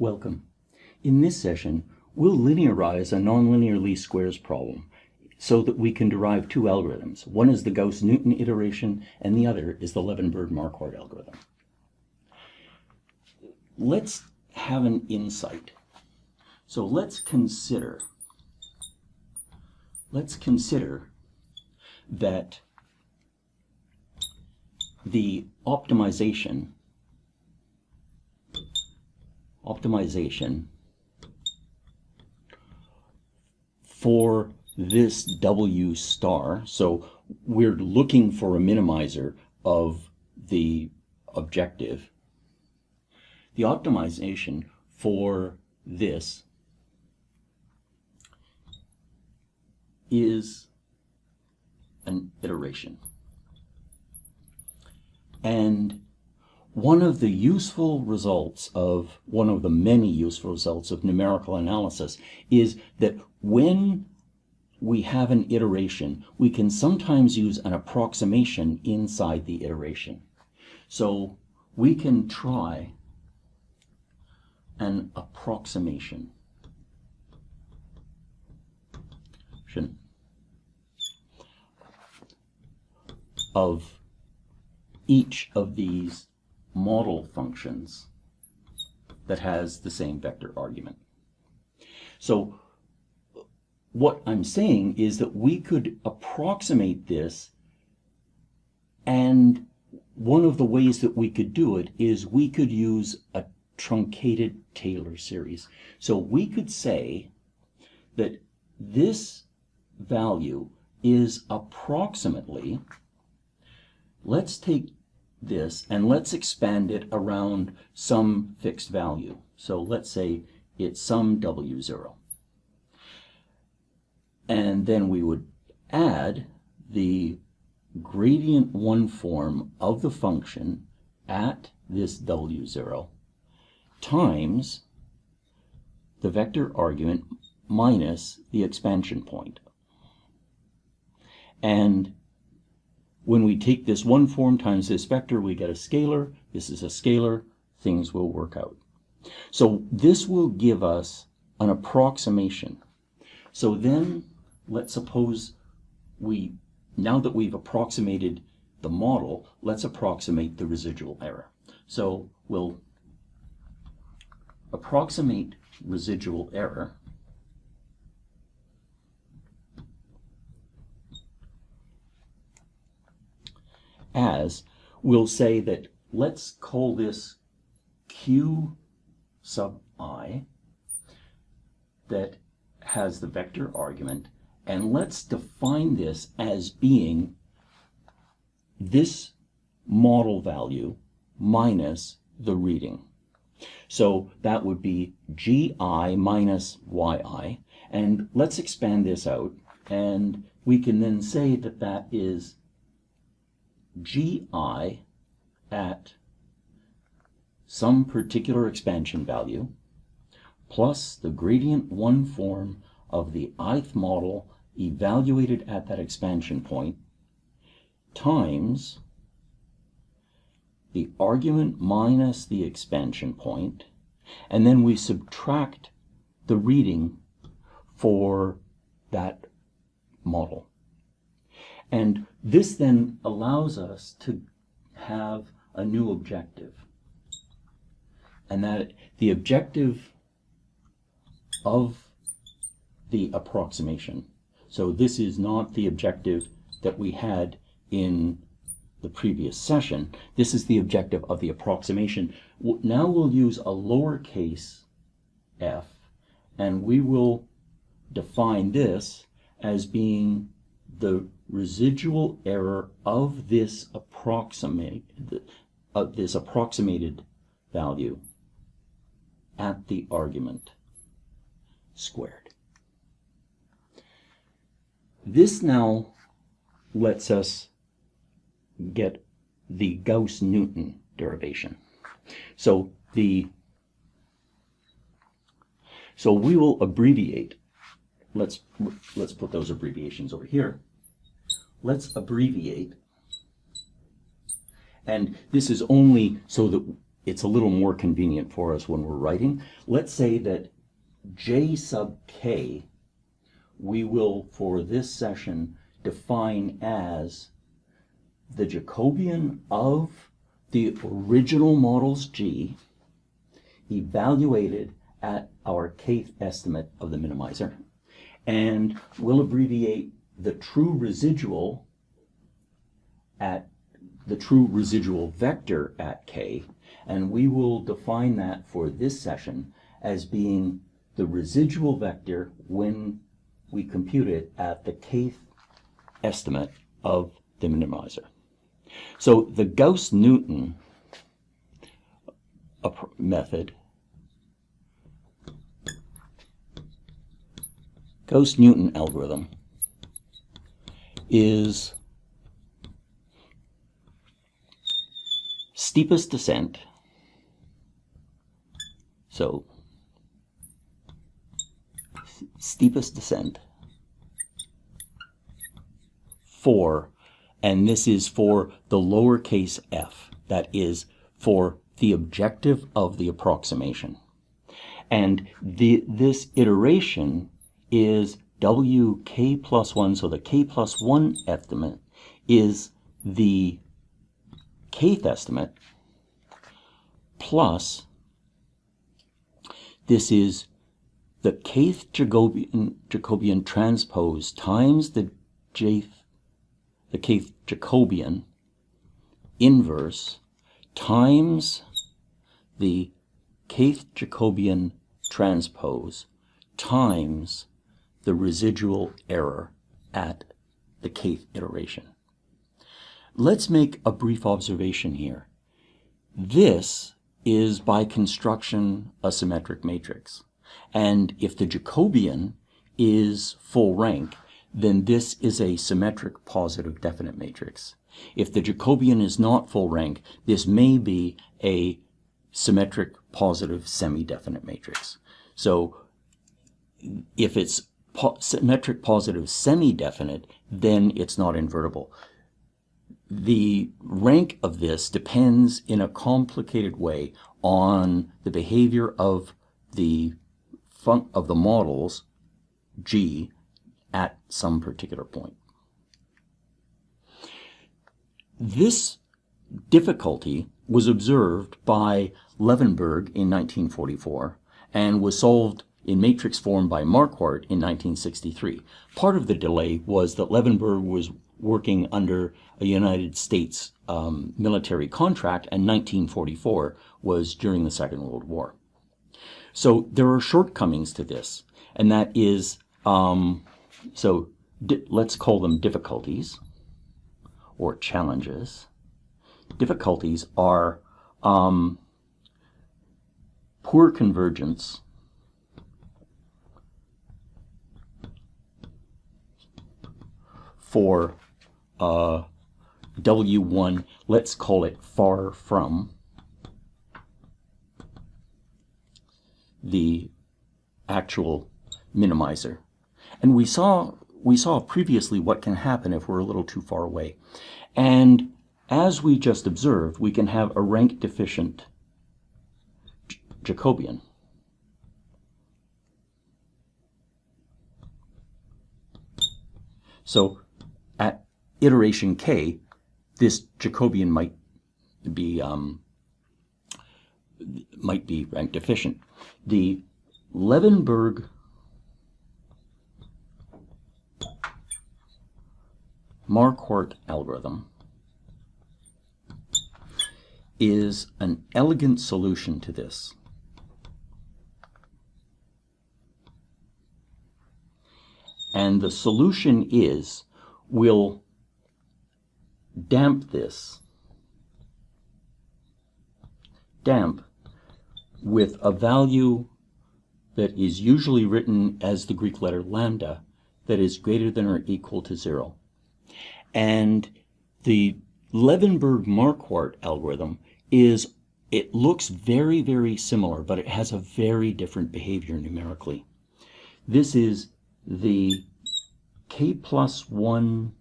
Welcome. In this session, we'll linearize a nonlinear least squares problem so that we can derive two algorithms. One is the Gauss-Newton iteration, and the other is the Levenberg-Marquardt algorithm. Let's have an insight. So let's consider that the optimization for this W star, so we're looking for a minimizer of the objective. The optimization for this is an iteration. And one of the many useful results of numerical analysis is that when we have an iteration, we can sometimes use an approximation inside the iteration. So we can try an approximation of each of these model functions that has the same vector argument. So what I'm saying is that we could approximate this, and one of the ways that we could do it is we could use a truncated Taylor series. So we could say that this value is approximately, let's take this and let's expand it around some fixed value. So let's say it's some W0. And then we would add the gradient 1 form of the function at this W0 times the vector argument minus the expansion point. And when we take this 1 form times this vector, we get a scalar. This is a scalar. Things will work out. So this will give us an approximation. So then let's suppose now that we've approximated the model, let's approximate the residual error. So we'll approximate residual error as we'll say that let's call this Q sub I that has the vector argument, and let's define this as being this model value minus the reading. So that would be GI minus YI, and let's expand this out, and we can then say that that is GI at some particular expansion value plus the gradient 1 form of the ith model evaluated at that expansion point times the argument minus the expansion point, and then we subtract the reading for that model. And this then allows us to have a new objective, and that the objective of the approximation. So this is not the objective that we had in the previous session. This is the objective of the approximation. Now we'll use a lowercase f, and we will define this as being the residual error of this approximated value at the argument squared. This now lets us get the Gauss-Newton derivation. So we will abbreviate. Let's put those abbreviations over here. Let's abbreviate, and this is only so that it's a little more convenient for us when we're writing. Let's say that J sub k we will, for this session, define as the Jacobian of the original model's G evaluated at our kth estimate of the minimizer, and we'll abbreviate the true residual at the true residual vector at k, and we will define that for this session as being the residual vector when we compute it at the kth estimate of the minimizer. So the Gauss-Newton method, Gauss-Newton algorithm, is steepest descent. So steepest descent for, and this is for the lowercase f, that is for the objective of the approximation. And this iteration is wk plus 1, so the k plus 1 estimate is the kth estimate, plus this is the kth Jacobian transpose times the kth Jacobian inverse times the kth Jacobian transpose times the residual error at the kth iteration. Let's make a brief observation here. This is by construction a symmetric matrix, and if the Jacobian is full rank, then this is a symmetric positive definite matrix. If the Jacobian is not full rank, this may be a symmetric positive semi-definite matrix. So if it's symmetric positive semi-definite, then it's not invertible. The rank of this depends in a complicated way on the behavior of the models G at some particular point. This difficulty was observed by Levenberg in 1944 and was solved in matrix form by Marquardt in 1963. Part of the delay was that Levenberg was working under a United States military contract, and 1944 was during the Second World War. So there are shortcomings to this, and that is, let's call them difficulties or challenges. Difficulties are poor convergence, for W1, let's call it far from the actual minimizer. And we saw previously what can happen if we're a little too far away. And as we just observed, we can have a rank deficient Jacobian. So at iteration k, this Jacobian might be rank deficient. The Levenberg-Marquardt algorithm is an elegant solution to this. And the solution is, we'll damp with a value that is usually written as the Greek letter lambda, that is greater than or equal to 0. And the Levenberg-Marquardt algorithm it looks very, very similar, but it has a very different behavior numerically. This is the k plus 1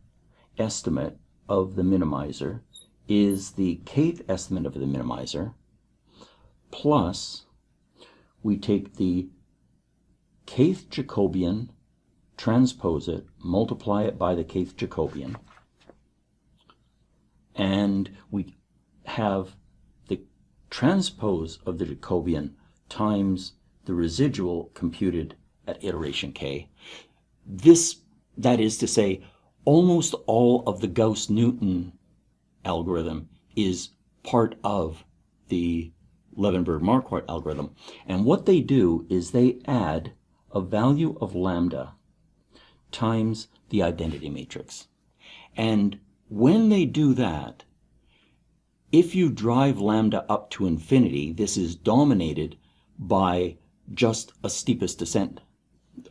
estimate of the minimizer is the kth estimate of the minimizer plus we take the kth Jacobian, transpose it, multiply it by the kth Jacobian, and we have the transpose of the Jacobian times the residual computed at iteration k. That is to say, almost all of the Gauss-Newton algorithm is part of the Levenberg-Marquardt algorithm. And what they do is they add a value of lambda times the identity matrix. And when they do that, if you drive lambda up to infinity, this is dominated by just a steepest descent,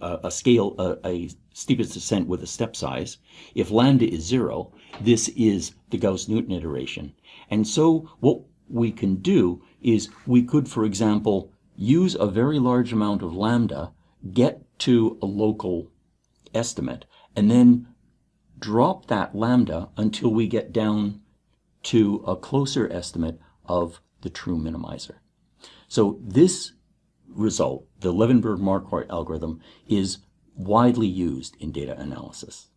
a steepest descent with a step size. If lambda is 0, this is the Gauss-Newton iteration. And so what we can do is we could, for example, use a very large amount of lambda, get to a local estimate, and then drop that lambda until we get down to a closer estimate of the true minimizer. So this result, the Levenberg-Marquardt algorithm, is widely used in data analysis.